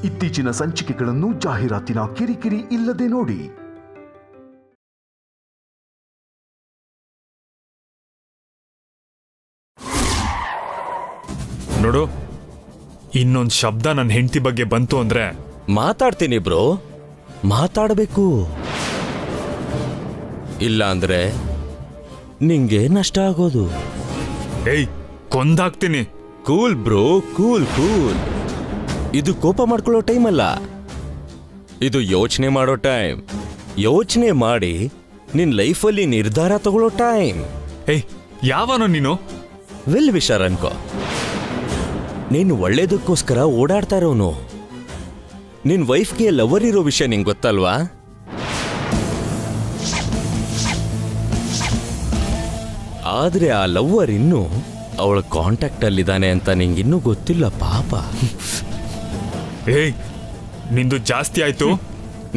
ಇತ್ತೀಚಿನ ಸಂಚಿಕೆಗಳನ್ನು ಜಾಹೀರಾತಿನ ಕಿರಿಕಿರಿ ಇಲ್ಲದೆ ನೋಡಿ. ನೋಡು, ಇನ್ನೊಂದು ಶಬ್ದ ನನ್ನ ಹೆಂಡತಿ ಬಗ್ಗೆ ಬಂತು ಅಂದ್ರೆ ಮಾತಾಡ್ತೀನಿ ಬ್ರೋ, ಮಾತಾಡಬೇಕು. ಇಲ್ಲ ಅಂದ್ರೆ ನಿಂಗೆ ನಷ್ಟ ಆಗೋದು. ಏಯ್, ಕೊಂದಾಕ್ತೀನಿ. Cool bro, cool cool. ಇದು ಕೋಪ ಮಾಡ್ಕೊಳ್ಳೋ ಟೈಮ್ ಅಲ್ಲ, ಇದು ಯೋಚನೆ ಮಾಡೋ ಟೈಮ್. ಯೋಚನೆ ಮಾಡಿ ನಿನ್ ಲೈಫಲ್ಲಿ ನಿರ್ಧಾರ ತಗೊಳ್ಳೋ ಟೈಮ್. ಏಯ್, ಯಾವನೋ ನೀನು? ವೆಲ್ ವಿಶರ್ ಅನ್ಕೋ. ನೀನು ಒಳ್ಳೇದಕ್ಕೋಸ್ಕರ ಓಡಾಡ್ತಾ ಇರೋನು. ನಿನ್ ವೈಫ್ಗೆ ಲವರ್ ಇರೋ ವಿಷಯ ನಿಂಗೆ ಗೊತ್ತಲ್ವಾ? ಆದ್ರೆ ಆ ಲವ್ವರ್ ಇನ್ನೂ ಅವಳ ಕಾಂಟ್ಯಾಕ್ಟ್ ಅಲ್ಲಿದ್ದಾನೆ ಅಂತ ನಿಂಗಿನ್ನೂ ಗೊತ್ತಿಲ್ಲ ಪಾಪ. ಏಯ್, ನಿಂದು ಜಾಸ್ತಿ ಆಯ್ತು.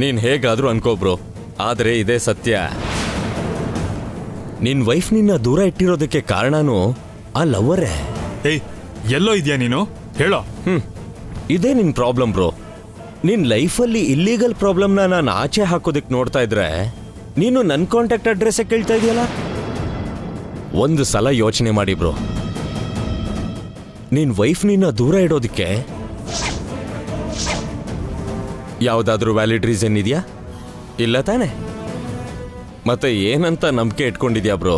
ನೀನ್ ಹೇಗಾದ್ರೂ ಅನ್ಕೋಬ್ರೋ, ಆದ್ರೆ ಇದೇ ಸತ್ಯ. ನಿನ್ ವೈಫ್ ನಿನ್ನ ದೂರ ಇಟ್ಟಿರೋದಕ್ಕೆ ಕಾರಣನೂ ಆ ಲವ್ವರೇ. ಏಯ್, ಎಲ್ಲೋ ಇದೆಯಾ ನೀನು? ಹೇಳೋ. ಇದೇ ನಿನ್ ಪ್ರಾಬ್ಲಮ್ ಬ್ರೋ. ನಿನ್ ಲೈಫಲ್ಲಿ ಇಲ್ಲೀಗಲ್ ಪ್ರಾಬ್ಲಮ್ನ ನಾನು ಆಚೆ ಹಾಕೋದಕ್ಕೆ ನೋಡ್ತಾ ಇದ್ರೆ ನೀನು ನನ್ನ ಕಾಂಟ್ಯಾಕ್ಟ್ ಅಡ್ರೆಸ್ ಕೇಳ್ತಾ ಇದೆಯಲ್ಲ. ಒಂದು ಸಲ ಯೋಚನೆ ಮಾಡಿ ಬ್ರೋ, ನಿನ್ ವೈಫ್ ನಿನ್ನ ದೂರ ಇಡೋದಕ್ಕೆ ಯಾವ್ದಾದ್ರೂ ವ್ಯಾಲಿಡ್ ರೀಸನ್ ಇದೆಯಾ? ಇಲ್ಲ ತಾನೆ? ಮತ್ತೆ ಏನಂತ ನಂಬಿಕೆ ಇಟ್ಕೊಂಡಿದ್ಯಾ ಬ್ರೋ?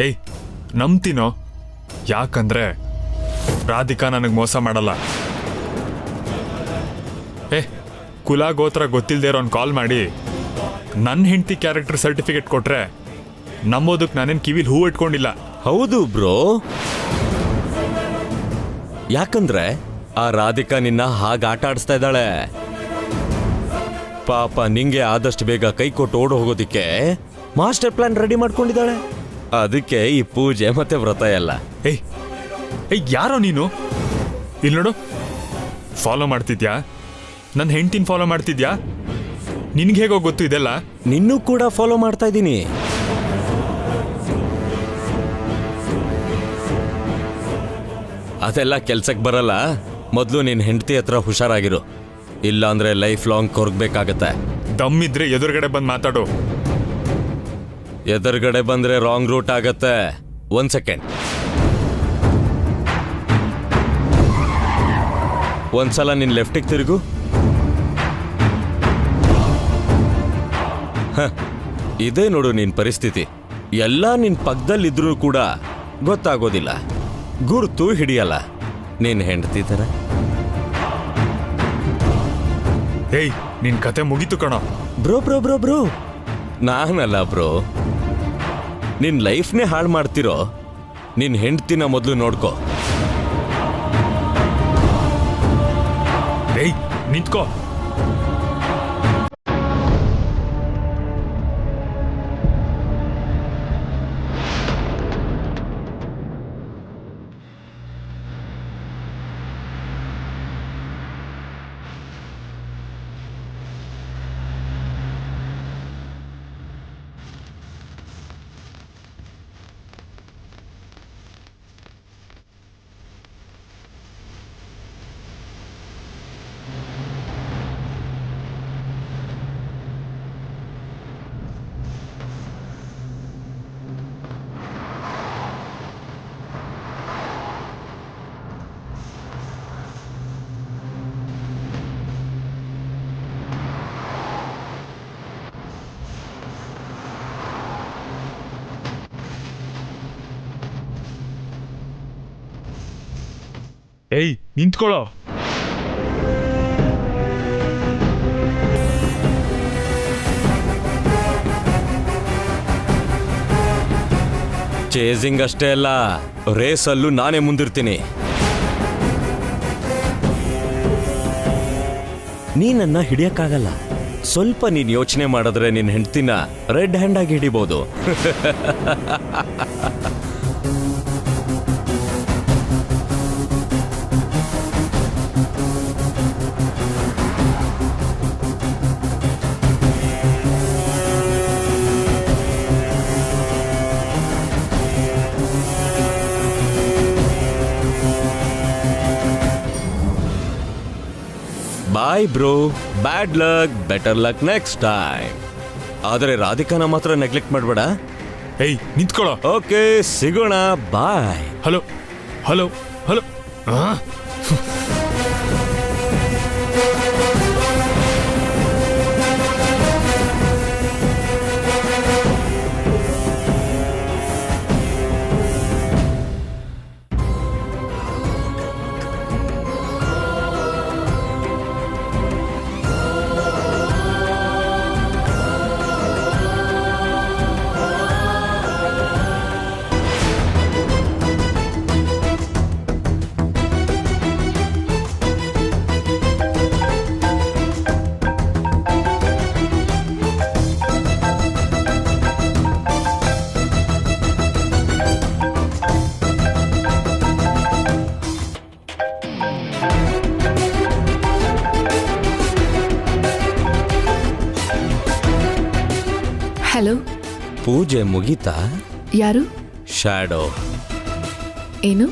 ಏಯ್, ನಂಬ್ತೀನೋ. ಯಾಕಂದ್ರೆ ರಾಧಿಕಾ ನನಗೆ ಮೋಸ ಮಾಡಲ್ಲ. ಕುಲ ಗೋತ್ರ ಗೊತ್ತಿಲ್ಲದೆ ಇರೋನ್ ಕಾಲ್ ಮಾಡಿ ನನ್ನ ಹೆಂಡತಿ ಕ್ಯಾರೆಕ್ಟರ್ ಸರ್ಟಿಫಿಕೇಟ್ ಕೊಟ್ರೆ ನಂಬೋದಕ್ಕೆ ನಾನೇನು ಕಿವಿಲ್ ಹೂ ಇಟ್ಕೊಂಡಿಲ್ಲ. ಹೌದು ಬ್ರೋ, ಯಾಕಂದ್ರೆ ಆ ರಾಧಿಕಾ ನಿನ್ನ ಹಾಗೆ ಆಟ ಆಡಿಸ್ತಾ ಇದ್ದಾಳೆ. ಪಾಪ ನಿಂಗೆ ಆದಷ್ಟು ಬೇಗ ಕೈ ಕೊಟ್ಟು ಓಡ್ ಹೋಗೋದಿಕ್ಕೆ ಮಾಸ್ಟರ್ ಪ್ಲಾನ್ ರೆಡಿ ಮಾಡ್ಕೊಂಡಿದ್ದಾಳೆ. ಅದಕ್ಕೆ ಈ ಪೂಜೆ ಮತ್ತೆ ವ್ರತ ಎಲ್ಲ. ಏಯ್ ಏಯ್, ಯಾರೋ ನೀನು? ಇಲ್ಲಿ ನೋಡು, ಫಾಲೋ ಮಾಡ್ತಿದ್ಯಾ? ನನ್ನ ಹೆಂಡತಿನ ಫಾಲೋ ಮಾಡ್ತಿದ್ಯಾ? ನಿನ್ಗೆ ಹೇಗೋ ಗೊತ್ತು ಇದೆಲ್ಲ? ನಿನ್ನೂ ಕೂಡ ಫಾಲೋ ಮಾಡ್ತಾ ಇದ್ದೀನಿ. ಅದೆಲ್ಲ ಕೆಲ್ಸಕ್ಕೆ ಬರಲ್ಲ. ಮೊದಲು ನಿನ್ನ ಹೆಂಡತಿ ಹತ್ರ ಹುಷಾರಾಗಿರು, ಇಲ್ಲ ಅಂದ್ರೆ ಲೈಫ್ ಲಾಂಗ್ ಕೊರ್ಗ್ಬೇಕಾಗತ್ತೆ. ದಮ್ಮಿದ್ರೆ ಎದುರುಗಡೆ ಬಂದು ಮಾತಾಡು. ಎದುರುಗಡೆ ಬಂದ್ರೆ ರಾಂಗ್ ರೂಟ್ ಆಗತ್ತೆ. 1 ಸೆಕೆಂಡ್. ಒಂದ್ಸಲ ನಿನ್ ಲೆಫ್ಟಿಗೆ ತಿರುಗು. ಇದೇ ನೋಡು ನಿನ್ ಪರಿಸ್ಥಿತಿ. ಎಲ್ಲ ನಿನ್ ಪಕ್ಕದಲ್ಲಿದ್ರೂ ಕೂಡ ಗೊತ್ತಾಗೋದಿಲ್ಲ, ಗುರ್ತು ಹಿಡಿಯಲ್ಲ. ನೀನ್ ಹೆಂಡತಿ ತರ. ಏಯ್, ನಿನ್ ಕತೆ ಮುಗೀತು ಕಣೋ. ಬ್ರೋ ಬ್ರೋ ಬ್ರೋ ಬ್ರೋ, ನಾನಲ್ಲ ಬ್ರೋ. ನಿನ್ ಲೈಫ್ನೇ ಹಾಳು ಮಾಡ್ತಿರೋ ನಿನ್ ಹೆಂಡತಿನ ಮೊದಲು ನೋಡ್ಕೋ. ಏಯ್, ನಿಂತ್ಕೋ. ಏಯ್, ನಿಂತ್ಕೊಳ್ಳೋ. ಚೇಸಿಂಗ್ ಅಷ್ಟೇ ಅಲ್ಲ, ರೇಸಲ್ಲೂ ನಾನೇ ಮುಂದಿರ್ತೀನಿ. ನೀನನ್ನ ಹಿಡಿಯಕ್ಕಾಗಲ್ಲ. ಸ್ವಲ್ಪ ನೀನ್ ಯೋಚನೆ ಮಾಡಿದ್ರೆ ನಿನ್ ಹೆಂಡ್ತಿನ ರೆಡ್ ಹ್ಯಾಂಡ್ ಆಗಿ ಹಿಡಿಬಹುದು. Bye bro, bad luck, better luck next time. ಆದರೆ ರಾಧಿಕಾನ ಮಾತ್ರ ನೆಗ್ಲೆಕ್ಟ್ ಮಾಡಬೇಡ. ಏಯ್ ನಿಂತ್ಕೊಳ್ಳೋ. ಓಕೆ, ಸಿಗೋಣ, bye. Hello hello hello. Hello. ಪೂಜೆ ಮುಗೀತಾ? ಯಾರು? ಶ್ಯಾಡೋ. ಏನು?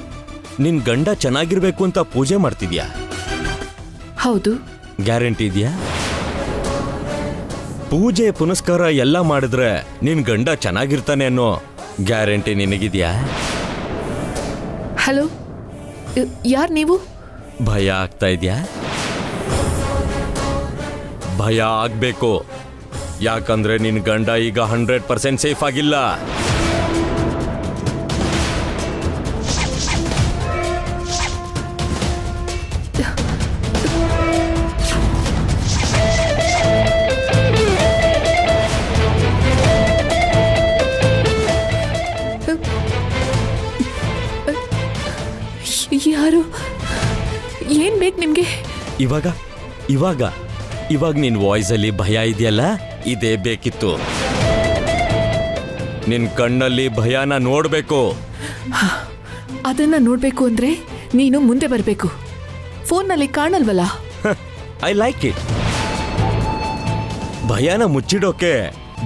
ನಿನ್ ಗಂಡ ಚೆನ್ನಾಗಿರ್ಬೇಕು ಅಂತ ಪೂಜೆ ಮಾಡ್ತಿದ್ಯಾ? ಹೌದು. ಗ್ಯಾರಂಟಿ ಇದೆಯಾ? ಪೂಜೆ ಪುನಸ್ಕಾರ ಎಲ್ಲ ಮಾಡಿದ್ರೆ ನಿನ್ ಗಂಡ ಚೆನ್ನಾಗಿರ್ತಾನೆ ಅನ್ನೋ ಗ್ಯಾರಂಟಿ ನಿನಗಿದ್ಯಾ? ಹಲೋ, ಯಾರು ನೀವು? ಭಯ ಆಗ್ತಾ ಇದೆಯಾ? ಭಯ ಆಗ್ಬೇಕು, ಯಾಕಂದ್ರೆ ನಿನ್ ಗಂಡ ಈಗ 100% ಸೇಫ್ ಆಗಿಲ್ಲ. ಯಾರು? ಏನ್ ಬೇಕು ನಿಮ್ಗೆ? ಇವಾಗ ಇವಾಗ ಇವಾಗ ನಿನ್ ವಾಯ್ಸಲ್ಲಿ ಭಯ ಇದೆಯಲ್ಲ, ಇದೇ ಬೇಕಿತ್ತು. ನಿನ್ ಕಣ್ಣಲ್ಲಿ ಭಯನ ನೋಡ್ಬೇಕು. ಅದನ್ನ ನೋಡ್ಬೇಕು ಅಂದ್ರೆ ನೀನು ಮುಂದೆ ಬರ್ಬೇಕು. ಫೋನ್ನಲ್ಲಿ ಕಾಣಲ್ವಲ್ಲ. I like it. ಭಯನ ಮುಚ್ಚಿಡೋಕೆ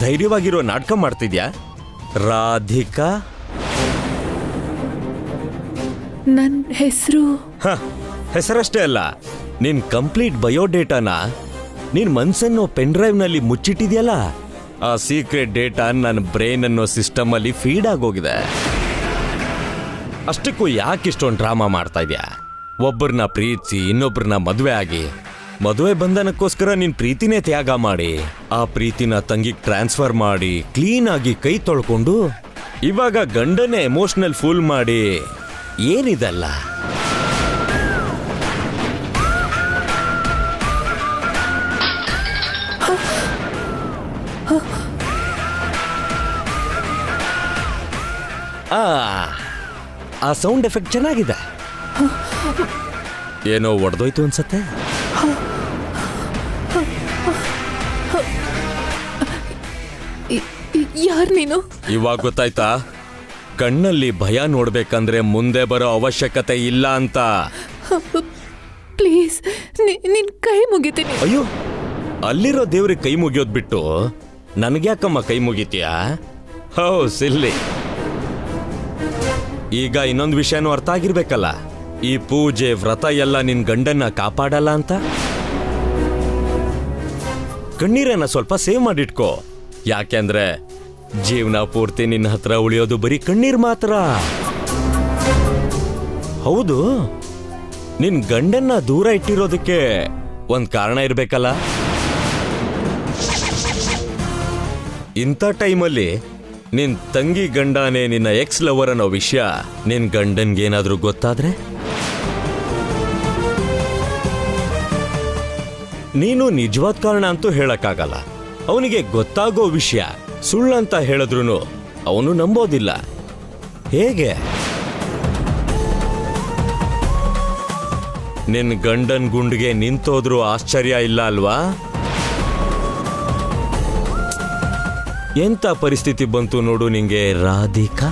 ಧೈರ್ಯವಾಗಿರೋ ನಾಟಕ ಮಾಡ್ತಿದ್ಯಾ ರಾಧಿಕಾ? ನನ್ನ ಹೆಸರು? ಹೆಸರಷ್ಟೇ ಅಲ್ಲ, ನಿನ್ ಕಂಪ್ಲೀಟ್ ಬಯೋಡೇಟಾನ ನಿನ್ ಮನ್ಸನ್ನೋ ಪೆನ್ ಡ್ರೈವ್ ನಲ್ಲಿ ಮುಚ್ಚಿಟ್ಟಿದ್ಯಲ್ಲ, ಆ ಸೀಕ್ರೆಟ್ ಡೇಟಾ ನನ್ನ ಬ್ರೈನ್ ಅನ್ನೋ ಸಿಸ್ಟಮ್ ಅಲ್ಲಿ ಫೀಡ್ ಆಗೋಗಿದೆ. ಅಷ್ಟಕ್ಕೂ ಯಾಕೆ ಇಷ್ಟೊಂದು ಡ್ರಾಮಾ ಮಾಡ್ತಾ ಇದ್ಯಾ? ಒಬ್ಬರನ್ನ ಪ್ರೀತಿಸಿ ಇನ್ನೊಬ್ಬರನ್ನ ಮದುವೆ ಆಗಿ, ಮದುವೆ ಬಂಧನಕ್ಕೋಸ್ಕರ ನಿನ್ ಪ್ರೀತಿನೇ ತ್ಯಾಗ ಮಾಡಿ, ಆ ಪ್ರೀತಿನ ತಂಗಿಗೆ ಟ್ರಾನ್ಸ್ಫರ್ ಮಾಡಿ, ಕ್ಲೀನ್ ಆಗಿ ಕೈ ತೊಳ್ಕೊಂಡು, ಇವಾಗ ಗಂಡನೇ ಎಮೋಷನಲ್ ಫೂಲ್ ಮಾಡಿ, ಏನಿದಲ್ಲ? ಆ ಸೌಂಡ್ ಎಫೆಕ್ಟ್ ಚೆನ್ನಾಗಿದೆ. ಏನೋ ಒಡೆದೋಯ್ತು ಅನ್ಸತ್ತೆ. ಯಾರು ನೀನು? ಇವಾಗ ಗೊತ್ತಾಯ್ತಾ? ಕಣ್ಣಲ್ಲಿ ಭಯ ನೋಡ್ಬೇಕಂದ್ರೆ ಮುಂದೆ ಬರೋ ಅವಶ್ಯಕತೆ ಇಲ್ಲ ಅಂತ. ಪ್ಲೀಸ್, ನಿನ್ ಕೈ ಮುಗಿತೀನಿ. ಅಯ್ಯೋ, ಅಲ್ಲಿರೋ ದೇವ್ರಿಗೆ ಕೈ ಮುಗಿಯೋದ್ ಬಿಟ್ಟು ನನ್ಗ್ಯಾಕಮ್ಮ ಕೈ ಮುಗಿತೀಯಾ? ಹೋ ಸಿಲ್ಲಿ. ಈಗ ಇನ್ನೊಂದು ವಿಷಯನೂ ಅರ್ಥ ಆಗಿರ್ಬೇಕಲ್ಲ, ಈ ಪೂಜೆ ವ್ರತ ಎಲ್ಲ ನಿನ್ ಗಂಡನ್ನ ಕಾಪಾಡಲ್ಲ ಅಂತ. ಕಣ್ಣೀರನ್ನ ಸ್ವಲ್ಪ ಸೇವ್ ಮಾಡಿಟ್ಕೋ, ಯಾಕೆಂದ್ರೆ ಜೀವನ ಪೂರ್ತಿ ನಿನ್ನ ಹತ್ರ ಉಳಿಯೋದು ಬರೀ ಕಣ್ಣೀರ್ ಮಾತ್ರ. ಹೌದು, ನಿನ್ ಗಂಡನ್ನ ದೂರ ಇಟ್ಟಿರೋದಕ್ಕೆ ಒಂದ್ ಕಾರಣ ಇರ್ಬೇಕಲ್ಲ. ಇಂಥ ಟೈಮಲ್ಲಿ ನಿನ್ ತಂಗಿ ಗಂಡನೇ ನಿನ್ನ ಎಕ್ಸ್ ಲವರ್ ಅನ್ನೋ ವಿಷಯ ನಿನ್ ಗಂಡನ್ಗೇನಾದ್ರೂ ಗೊತ್ತಾದ್ರೆ ನೀನು ನಿಜವಾದ ಕಾರಣ ಅಂತೂ ಹೇಳಕ್ಕಾಗಲ್ಲ. ಅವನಿಗೆ ಗೊತ್ತಾಗೋ ವಿಷಯ ಸುಳ್ಳಂತ ಹೇಳಿದ್ರು ಅವನು ನಂಬೋದಿಲ್ಲ. ಹೇಗೆ? ನಿನ್ ಗಂಡನ್ ಗುಂಡ್ಗೆ ನಿಂತೋದ್ರೂ ಆಶ್ಚರ್ಯ ಇಲ್ಲ ಅಲ್ವಾ? ಎಂತ ಪರಿಸ್ಥಿತಿ ಬಂತು ನೋಡು ನಿಂಗೆ ರಾಧಿಕಾ.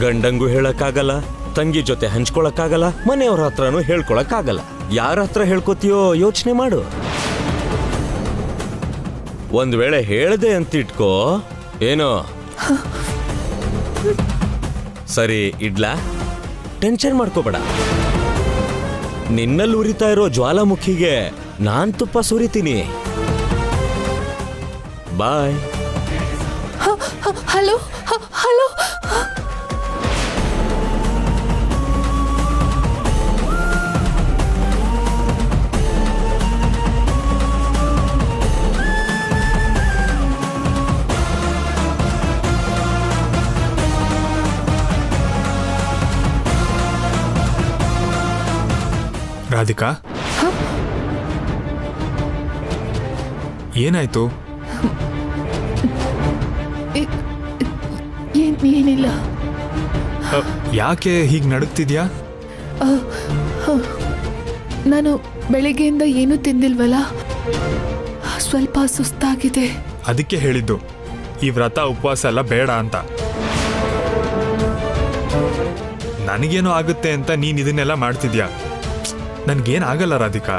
ಗಂಡಂಗೂ ಹೇಳಕ್ಕಾಗಲ್ಲ, ತಂಗಿ ಜೊತೆ ಹಂಚ್ಕೊಳಕ್ಕಾಗಲ್ಲ, ಮನೆಯವ್ರ ಹತ್ರನೂ ಹೇಳ್ಕೊಳಕ್ಕಾಗಲ್ಲ. ಯಾರ ಹತ್ರ ಹೇಳ್ಕೊತೀಯೋ ಯೋಚನೆ ಮಾಡು. ಒಂದ್ ವೇಳೆ ಹೇಳ್ದೆ ಅಂತಿಟ್ಕೋ, ಏನೋ ಸರಿ ಇಡ್ಲಾ, ಟೆನ್ಷನ್ ಮಾಡ್ಕೋಬೇಡ. ನಿನ್ನಲ್ಲಿ ಉರಿತಾ ಇರೋ ಜ್ವಾಲಾಮುಖಿಗೆ ನಾನ್ ತುಪ್ಪ ಸುರಿತೀನಿ. ಬಾಯ್. Hello hello. ರಾಧಿಕಾ, ಏನಾಯ್ತು? ಏನಿಲ್ಲ. ಯಾಕೆ ಹೀಗೆ ನಡುಗ್ತಿದ್ಯಾ? ನಾನು ಬೆಳಿಗ್ಗೆಯಿಂದ ಏನೂ ತಿಂದಿಲ್ವಲ್ಲ, ಸ್ವಲ್ಪ ಸುಸ್ತಾಗಿದೆ. ಅದಕ್ಕೆ ಹೇಳಿದ್ದು ಈ ವ್ರತ ಉಪವಾಸ ಎಲ್ಲ ಬೇಡ ಅಂತ. ನನಗೇನೋ ಆಗುತ್ತೆ ಅಂತ ನೀನ್ ಇದನ್ನೆಲ್ಲ ಮಾಡ್ತಿದ್ಯಾ. ನನ್ಗೇನಾಗಲ್ಲ ರಾಧಿಕಾ.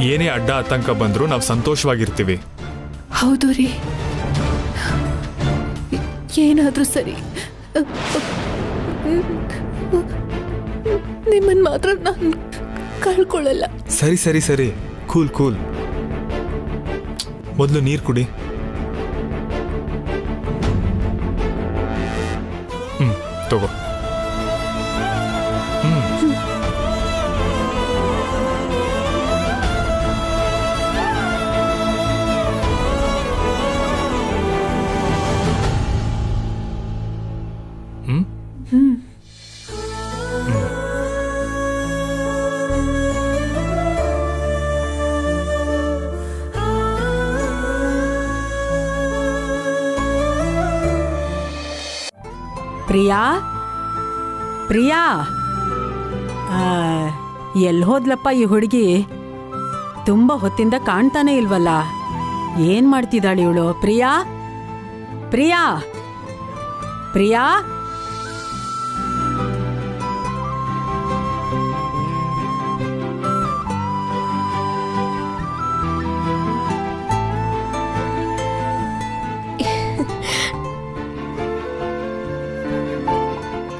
ಏನೇ ಅಡ್ಡ ಆತಂಕ ಬಂದ್ರೂ ನಾವು ಸಂತೋಷವಾಗಿರ್ತೀವಿ. ಹೌದು ರೀ, ಏನಾದ್ರೂ ಸರಿ, ನಿಮ್ಮನ್ ಮಾತ್ರ ನಾನು ಕಳ್ಕೊಳ್ಳಲ್ಲ. ಸರಿ ಸರಿ ಸರಿ, ಕೂಲ್ ಕೂಲ್. ಮೊದಲು ನೀರು ಕುಡಿ. ತಗೋ. ಪ್ರಿಯಾ, ಪ್ರಿಯಾ, ಎಲ್ಲಿ ಹೋದ್ಲಪ್ಪ ಈ ಹುಡುಗಿ? ತುಂಬ ಹೊತ್ತಿಂದ ಕಾಣ್ತಾನೆ ಇಲ್ವಲ್ಲ. ಏನ್ ಮಾಡ್ತಿದ್ದಾಳೆ ಇವಳು? ಪ್ರಿಯಾ, ಪ್ರಿಯಾ, ಪ್ರಿಯಾ.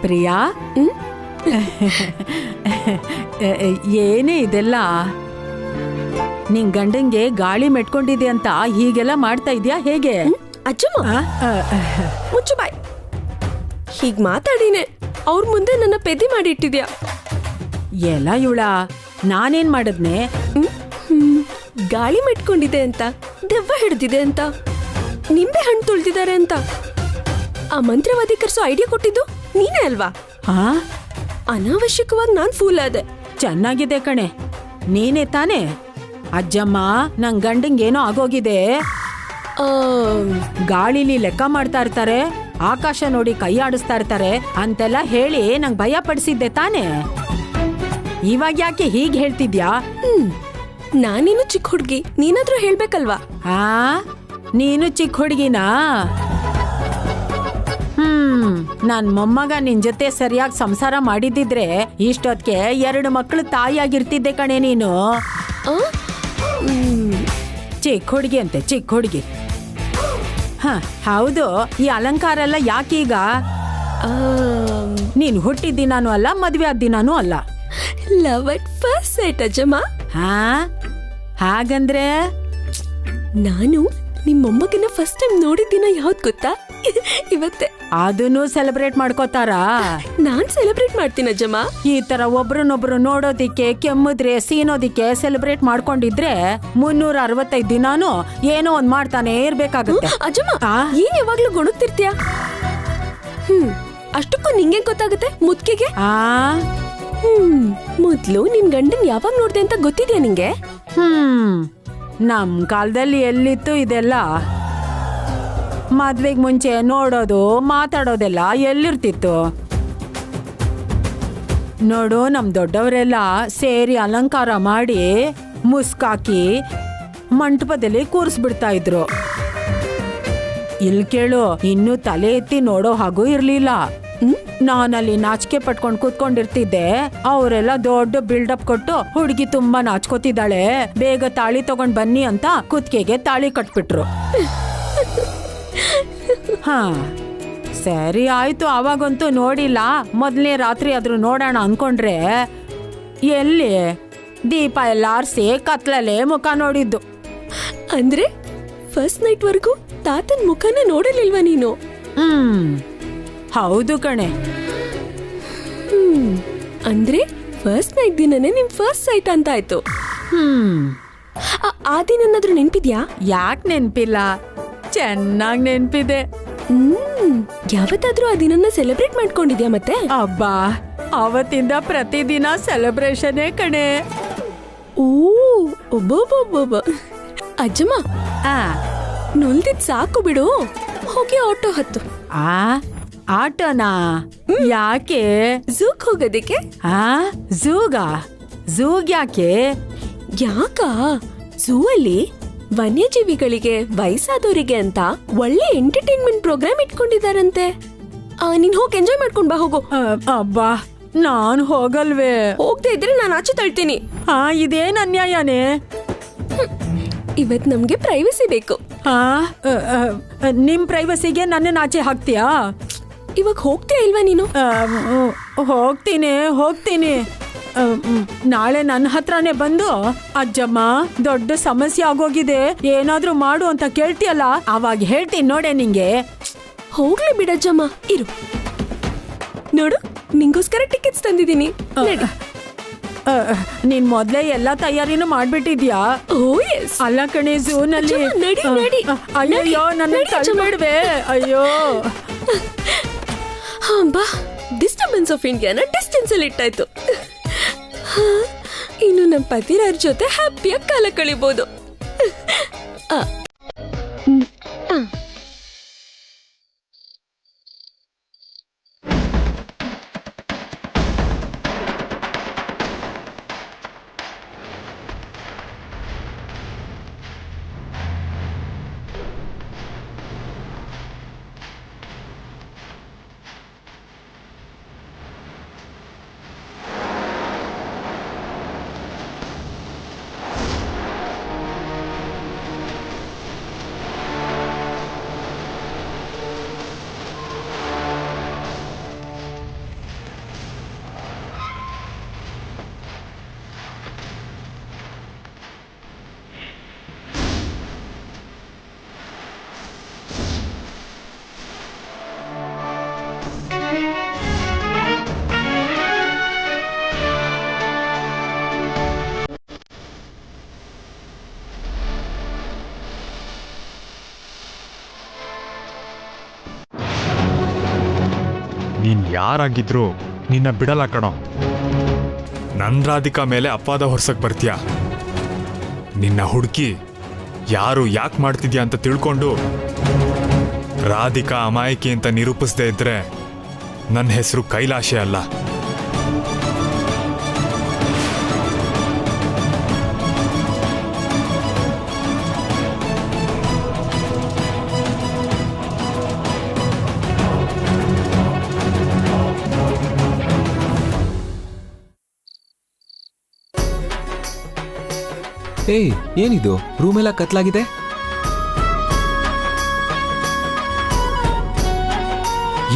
ಪ್ರಿಯಾ, ಏನೇ ಇದೆಲ್ಲ? ನಿನ್ ಗಂಡಂಗೆ ಗಾಳಿ ಮೆಟ್ಕೊಂಡಿದೆ ಅಂತ ಹೀಗೆಲ್ಲ ಮಾಡ್ತಾ ಇದ್ಯಾ ಹೇಗೆ? ಅಜ್ಜಮ್ಮ, ಮುಚ್ಚು ಬಾಯ್. ಹೀಗ್ ಮಾತಾಡಿನೇ ಅವ್ರ ಮುಂದೆ ನನ್ನ ಪೆದ್ದಿ ಮಾಡಿಟ್ಟಿದ್ಯಾ. ಎಲ್ಲ ಇವಳ, ನಾನೇನ್ ಮಾಡದ್ನೆ? ಗಾಳಿ ಮೆಟ್ಕೊಂಡಿದೆ ಅಂತ, ದೆವ್ವ ಹಿಡ್ದಿದೆ ಅಂತ, ನಿಂಬೆ ಹಣ್ಣು ತುಳ್ದಿದ್ದಾರೆ ಅಂತ ಆ ಮಂತ್ರವಾದಿ ಕರ್ಸೋ ಐಡಿಯಾ ಕೊಟ್ಟಿದ್ದು ನೀನೇ ಅಲ್ವಾ? ಅನಾವಶ್ಯಕವಾಗಿ ನಾನ್ ಫೂಲ್ ಆದೆ. ಚೆನ್ನಾಗಿದೆ ಕಣೆ, ನೀನೇ ತಾನೆ? ಅಜ್ಜಮ್ಮ, ನನ್ ಗಂಡಂಗೇನೋ ಆಗೋಗಿದೆ. ಗಾಳಿಲಿ ಲೆಕ್ಕ ಮಾಡ್ತಾ ಇರ್ತಾರೆ, ಆಕಾಶ ನೋಡಿ ಕೈ ಆಡಿಸ್ತಾ ಇರ್ತಾರೆ ಅಂತೆಲ್ಲ ಹೇಳಿ ನಂಗ್ ಭಯ ಪಡಿಸಿದ್ದೆ ತಾನೆ? ಇವಾಗ ಯಾಕೆ ಹೀಗ್ ಹೇಳ್ತಿದ್ಯಾ? ನಾನೇನು ಚಿಕ್ಕ ಹುಡ್ಗಿ, ನೀನಾದ್ರೂ ಹೇಳ್ಬೇಕಲ್ವಾ? ನೀನು ಚಿಕ್ಕ ಹುಡುಗಿನಾ? ನನ್ ಮೊಮ್ಮಗ ನಿನ್ ಜೊತೆ ಸರಿಯಾಗಿ ಸಂಸಾರ ಮಾಡಿದಿದ್ರೆ ಇಷ್ಟೊತ್ಗೆ 2 ಮಕ್ಕಳು ತಾಯಿಯಾಗಿರ್ತಿದ್ದೆ ಕಣೆ ನೀನು. ಚಿಕ್ಕ ಹುಡುಗಿ ಅಂತೆ, ಚಿಕ್ಕ ಹುಡುಗಿ. ಹೌದು, ಈ ಅಲಂಕಾರ ಎಲ್ಲ ಯಾಕೀಗ? ನೀನ್ ಹುಟ್ಟಿದ ದಿನಾನೂ ಅಲ್ಲ, ಮದ್ವೆ ಆದ ದಿನಾನೂ ಅಲ್ಲ. ಲವ್ ಅಟ್ ಫಸ್ಟ್ ಸೈಟ್ ಅಜ್ಜಮ್ಮ. ಹಾಗಂದ್ರೆ ನಾನು ನಿಮ್ ಮೊಮ್ಮಗನ ಫಸ್ಟ್ ಟೈಮ್ ನೋಡಿದ ದಿನ ಯಾವ್ದು ಗೊತ್ತಾ? ಇವತ್ತೇ. ಅದನ್ನು ಸೆಲೆಬ್ರೇಟ್ ಮಾಡ್ಕೋತಾರಾ? ನಾನ್ ಸೆಲೆಬ್ರೇಟ್ ಮಾಡ್ತೀನಿ ಅಜ್ಜಮ್ಮ. ಈ ತರ ಒಬ್ರನ್ನೊಬ್ರು ನೋಡೋದಿಕ್ಕೆ, ಕೆಮ್ಮುದ್ರೆ ಸೀನೋದಿಕ್ಕೆ ಸೆಲೆಬ್ರೇಟ್ ಮಾಡ್ಕೊಂಡಿದ್ರೆ 365 ದಿನಾನು ಏನೋ ಒಂದ್ ಮಾಡ್ತಾನೆ ಇರ್ಬೇಕಾಗುತ್ತೆ. ಅಜ್ಜಮ್ಮ, ಏನ್ ಯಾವಾಗ್ಲೂ ಗೊಣಗ್ತಿರ್ತೀಯ? ಅಷ್ಟಕ್ಕೂ ನಿಂಗೆ ಗೊತ್ತಾಗುತ್ತೆ ಮುದ್ಕಿಗೆ? ಮೊದ್ಲು ನಿನ್ ಗಂಡನ್ ಯಾವಾಗ ನೋಡ್ದೆ ಅಂತ ಗೊತ್ತಿದ್ಯಾ ನಿಂಗೆ? ನಮ್ ಕಾಲದಲ್ಲಿ ಎಲ್ಲಿತ್ತು ಇದೆಲ್ಲ? ಮದ್ವೆಗ್ ಮುಂಚೆ ನೋಡೋದು ಮಾತಾಡೋದೆಲ್ಲ ಎಲ್ಲಿರ್ತಿತ್ತು? ನೋಡು, ನಮ್ ದೊಡ್ಡವರೆಲ್ಲ ಸೇರಿ ಅಲಂಕಾರ ಮಾಡಿ ಮುಸ್ಕಾಕಿ ಮಂಟಪದಲ್ಲಿ ಕೂರಿಸ್ಬಿಡ್ತಾ ಇದ್ರು. ಇಲ್ ಕೇಳು, ಇನ್ನು ತಲೆ ಎತ್ತಿ ನೋಡೋ ಹಾಗೂ ಇರ್ಲಿಲ್ಲ. ನಾನಲ್ಲಿ ನಾಚಿಕೆ ಪಟ್ಕೊಂಡ್ ಕೂತ್ಕೊಂಡಿರ್ತಿದ್ದೆ. ಅವರೆಲ್ಲ ದೊಡ್ಡ ಬಿಲ್ಡಪ್ ಕೊಟ್ಟು, ಹುಡುಗಿ ತುಂಬಾ ನಾಚ್ಕೋತಿದ್ದಾಳೆ, ಬೇಗ ತಾಳಿ ತಗೊಂಡ್ ಬನ್ನಿ ಅಂತ ಕುತ್ತಿಗೆಗೆ ತಾಳಿ ಕಟ್ಬಿಟ್ರು. ಸರಿ ಆಯ್ತು, ಅವಾಗಂತೂ ನೋಡಿಲ್ಲ. ಮೊದಲನೇ ರಾತ್ರಿ ಆದ್ರೂ ನೋಡೋಣ ಅನ್ಕೊಂಡ್ರೆ ಎಲ್ಲಿ ದೀಪ ಎಲ್ಲ ಆರಿಸಿ ಕತ್ಲಲ್ಲೇ ಮುಖ ನೋಡಿದ್ದು. ಅಂದ್ರೆ ಫಸ್ಟ್ ನೈಟ್ ವರ್ಗೂ ತಾತನ್ ಮುಖನೇ ನೋಡಲಿಲ್ವಾ ನೀನು? ಹೌದು ಕಣೆ. ಅಂದ್ರೆ ಫಸ್ಟ್ ನೈಟ್ ದಿನನೇ ನಿಮ್ ಫಸ್ಟ್ ಸೈಟ್ ಅಂತ ಆಯ್ತು. ಆ ದಿನ ನೆನ್ಪಿದ್ಯಾ? ಯಾಕೆ ನೆನ್ಪಿಲ್ಲ, ಚೆನ್ನಾಗ್ ನೆನ್ಪಿದೆ. ಯಾವತ್ತಾದ್ರೂ ಆ ದಿನನ ಸೆಲೆಬ್ರೇಟ್ ಮಾಡ್ಕೊಂಡಿದ್ಯಾ ಮತ್ತೆ? ಅಬ್ಬಾ, ಅವತ್ತಿಂದ ಪ್ರತಿದಿನ ಸೆಲೆಬ್ರೇಷನ್ನೇ ಕಣೆ. ಓ ಒಬ್ಬೊಬ್ಬೊಬ್ಬೊಬ್ಬ. ಅಜ್ಜಮ್ಮ, ನೊಲ್ದಿದ್ ಸಾಕು ಬಿಡು, ಹೋಗಿ ಆಟೋ ಹತ್ತು. ಆಟೋನಾ? ಯಾಕೆ? ಝೂಗ್ ಹೋಗೋದಿಕ್ಕೆ. ಝೂಗ್ ಯಾಕೆ? ಯಾಕ ಝೂ ಅಲ್ಲಿ ವನ್ಯಜೀವಿಗಳಿಗೆ, ವಯಸ್ಸಾದವರಿಗೆ ಅಂತ ಒಳ್ಳೆ ಎಂಟರ್ಟೈನ್ಮೆಂಟ್ ಪ್ರೋಗ್ರಾಮ್ ಇಟ್ಕೊಂಡಿದಾರಂತೆ. ನೀನ್ ಹೋಗಿ ಎಂಜಾಯ್ ಮಾಡ್ಕೊಂಡ್ ಬಾ, ಹೋಗು. ಅಬ್ಬಾ, ನಾನ್ ಹೋಗಲ್ವೇ? ಹೋಗದೆ ಇದ್ರೆ ನಾನು ಆಚೆ ತಳ್ತೀನಿ. ಇದೇನ್ ಅನ್ಯಾಯನೇ? ಇವತ್ ನಮ್ಗೆ ಪ್ರೈವಸಿ ಬೇಕು. ನಿಮ್ ಪ್ರೈವಸಿಗೆ ನನ್ನ ಆಚೆ ಹಾಕ್ತೀಯಾ? ಇವಾಗ ಹೋಗ್ತೀಯ ಇಲ್ವಾ ನೀನು? ಹೋಗ್ತೀನಿ. ನಾಳೆ ನನ್ನ ಹತ್ರನೇ ಬಂದು, ಅಜ್ಜಮ್ಮ ದೊಡ್ಡ ಸಮಸ್ಯೆ ಆಗೋಗಿದೆ, ಏನಾದ್ರೂ ಮಾಡು ಅಂತ ಕೇಳ್ತೀಯಲ್ಲ, ಅವಾಗ ಹೇಳ್ತೀನಿ ನೋಡೆ ನಿಂಗೆ. ಹೋಗ್ಲಿ ಬಿಡಜ್ಜಮ್ಮ, ಇರು. ನೋಡು, ನಿಂಗೋಸ್ಕರ ಟಿಕೆಟ್ಸ್ ತಂದಿದ್ದೀನಿ. ನೀನ್ ಮೊದ್ಲೇ ಎಲ್ಲಾ ತಯಾರಿನೂ ಮಾಡ್ಬಿಟ್ಟಿದ್ಯಾ? ಅಲ್ಲ ಕಣೆ, ಝೂನಲ್ಲಿ. ಅಯ್ಯೋ, ನನ್ನ ಕಳ್ಬೇಡ್ವೆ. ಅಯ್ಯೋ ಬಾ. ಡಿಸ್ಟರ್ಬೆನ್ಸ್ ಆಫ್ ಇಂಡಿಯಾನ ಡಿಸ್ಟೆನ್ಸ್ ಅಲ್ಲಿ ಇಟ್ಟಾಯ್ತು. ಇನ್ನು ನಮ್ಮ ಪತಿರಾರ್ ಜೊತೆ ಹ್ಯಾಪಿಯಾಗಿ ಕಾಲ ಕಳಿಬಹುದು. ನೀನ್ ಯಾರಾಗಿದ್ರು ನಿನ್ನ ಬಿಡಲ್ಲ ಕಣೋ. ನನ್ ರಾಧಿಕಾ ಮೇಲೆ ಅಪವಾದ ಹೊರ್ಸಕ್ ಬರ್ತೀಯ. ನಿನ್ನ ಹುಡುಕಿ ಯಾರು ಯಾಕೆ ಮಾಡ್ತಿದ್ಯಾ ಅಂತ ತಿಳ್ಕೊಂಡು ರಾಧಿಕಾ ಅಮಾಯಕಿ ಅಂತ ನಿರೂಪಿಸದೇ ಇದ್ರೆ ನನ್ನ ಹೆಸರು ಕೈಲಾಶೆ ಅಲ್ಲ. ಏಯ್, ಏನಿದು? ರೂಮ್ ಎಲ್ಲ ಕತ್ಲಾಗಿದೆ.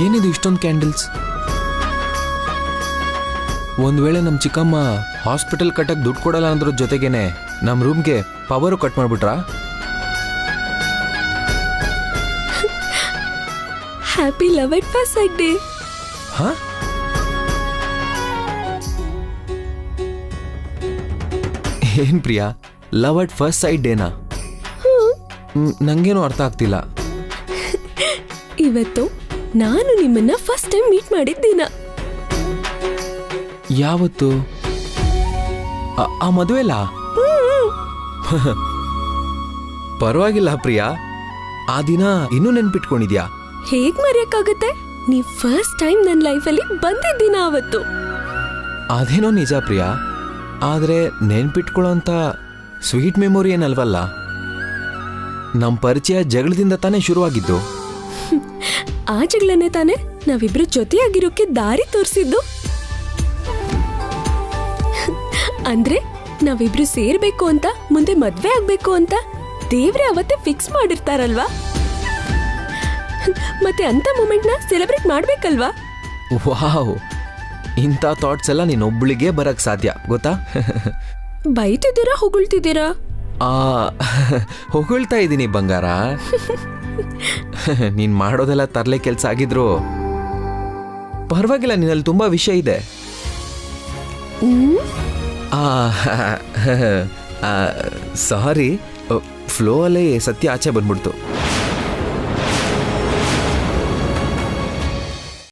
ಏನಿದು ಇಷ್ಟೊಂದು ಕ್ಯಾಂಡಲ್ಸ್? ಒಂದ್ ವೇಳೆ ನಮ್ ಚಿಕ್ಕಮ್ಮ ಹಾಸ್ಪಿಟಲ್ ಕಟ್ಟಕ್ ದುಡ್ಡು ಕೊಡಲ್ಲ ಅಂದ್ರ ಜೊತೆಗೇನೆ ನಮ್ ರೂಮ್ಗೆ ಪವರು ಕಟ್ ಮಾಡ್ಬಿಟ್ರಾ? Happy love at first sight day. ಹಾ? ಏನ್ Priya, love at first sight ಡೇನಾ? ನಂಗೇನು ಅರ್ಥ ಆಗ್ತಿಲ್ಲ. ಇವತ್ತು ನಾನು ನಿಮ್ಮನ್ನ ಫಸ್ಟ್ ಟೈಮ್ ಮೀಟ್ ಮಾಡಿದ್ದೀನ. ಯಾವತ್ತು? ಆ ಮದುವೆಲ್ಲ? ಪರವಾಗಿಲ್ಲ ಪ್ರಿಯಾ, ಆ ದಿನ ಇನ್ನೂ ನೆನ್ಪಿಟ್ಕೊಂಡಿದ್ಯಾ? ಹೇಗ್ ಮರೆಯಕ್ಕಾಗತ್ತೆ? ನೀವ್ ಫಸ್ಟ್ ಟೈಮ್ ನನ್ನ ಲೈಫಲ್ಲಿ ಬಂದಿದ್ದೀನ ಅವತ್ತು. ಅದೇನೋ ನಿಜ ಪ್ರಿಯಾ, ಆದ್ರೆ ನೆನ್ಪಿಟ್ಕೊಳ್ಳೋಂಥ ಸ್ವೀಟ್ ಮೆಮೊರಿ ಏನಲ್ವಲ್ಲ. ನಮ್ ಪರಿಚಯ ಜಗಳದಿಂದ ತಾನೇ ಶುರುವಾಗಿದ್ದು. ಆ ಜಗಳನ್ನೇ ತಾನೇ ನಾವಿಬ್ರು ಜೊತೆಯಾಗಿರೋಕೆ ದಾರಿ ತೋರಿಸಿದ್ದು. ಅಂದ್ರೆ ನಾವಿಬ್ರು ಸೇರ್ಬೇಕು ಅಂತ, ಮುಂದೆ ಮದ್ವೆ ಆಗ್ಬೇಕು ಅಂತ ದೇವ್ರೆ ಅವತ್ತೇ ಫಿಕ್ಸ್ ಮಾಡಿರ್ತಾರಲ್ವಾ. ಮತ್ತೆ ಅಂತ ಮೂಮೆಂಟ್ನ ಸೆಲೆಬ್ರೇಟ್ ಮಾಡ್ಬೇಕಲ್ವಾ? ವಾವ್, ಇಂಥ ಥಾಟ್ಸ್ ಎಲ್ಲ ನೀನೊಬ್ಳಿಗೆ ಬರಕ್ ಸಾಧ್ಯ ಗೊತ್ತಾ? ಬೈತಿದ್ದೀರಾ ಹೊಗಳ್ತಿದ್ದೀರಾ? ಆ, ಹೊಗಳ್ತಾ ಇದ್ದೀನಿ ಬಂಗಾರ. ನೀನ್ ಮಾಡೋದೆಲ್ಲ ತರ್ಲೆ ಕೆಲ್ಸ ಆಗಿದ್ರು ಪರವಾಗಿಲ್ಲ, ನಿನ್ನಲ್ಲಿ ತುಂಬಾ ವಿಷಯ ಇದೆ. ಸಾರಿ, ಫ್ಲೋ ಅಲ್ಲೇ ಸತ್ಯ ಆಚೆ ಬಂದ್ಬಿಡ್ತು.